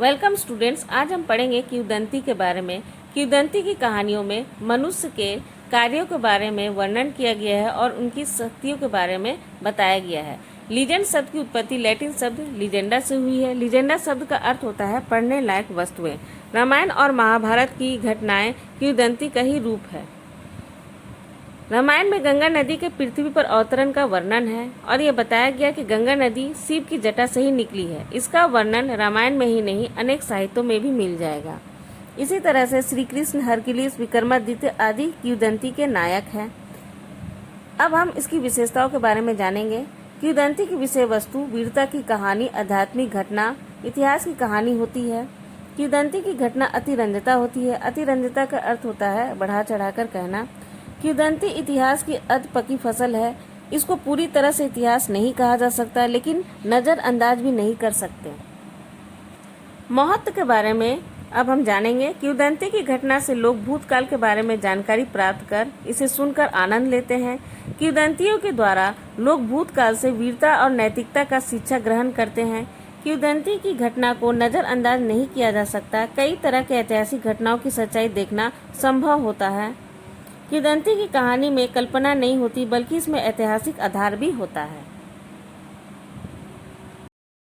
Welcome students, आज हम पढ़ेंगे किंवदंती के बारे में। किंवदंती की कहानियों में मनुष्य के कार्यों के बारे में वर्णन किया गया है और उनकी शक्तियों के बारे में बताया गया है। लीजेंड शब्द की उत्पत्ति लैटिन शब्द लीजेंडा से हुई है। लीजेंडा शब्द का अर्थ होता है पढ़ने लायक वस्तुएं। रामायण और महाभारत की घटनाएं किंवदंती का ही रूप है। रामायण में गंगा नदी के पृथ्वी पर अवतरण का वर्णन है और यह बताया गया कि गंगा नदी शिव की जटा से ही निकली है। इसका वर्णन रामायण में ही नहीं अनेक साहित्यों में भी मिल जाएगा। इसी तरह से श्री कृष्ण, हरकिलिस, विक्रमादित्य आदि किंवदंती के नायक हैं। अब हम इसकी विशेषताओं के बारे में जानेंगे। किंवदंती की विषय वस्तु वीरता की कहानी, आध्यात्मिक घटना, इतिहास की कहानी होती है। किंवदंती की घटना अतिरंजता होती है। अतिरंजता का अर्थ होता है बढ़ा चढ़ाकर कहना। किंवदंती इतिहास की अध पकी फसल है। इसको पूरी तरह से इतिहास नहीं कहा जा सकता, लेकिन नज़रअंदाज भी नहीं कर सकते। महत्व के बारे में अब हम जानेंगे। किंवदंती की घटना से लोग भूतकाल के बारे में जानकारी प्राप्त कर इसे सुनकर आनंद लेते हैं। किंवदंतियों के द्वारा लोग भूतकाल से वीरता और नैतिकता का शिक्षा ग्रहण करते हैं। किंवदंती की घटना को नज़रअंदाज नहीं किया जा सकता। कई तरह के ऐतिहासिक घटनाओं की सच्चाई देखना संभव होता है। किंवदंती की कहानी में कल्पना नहीं होती, बल्कि इसमें ऐतिहासिक आधार भी होता है।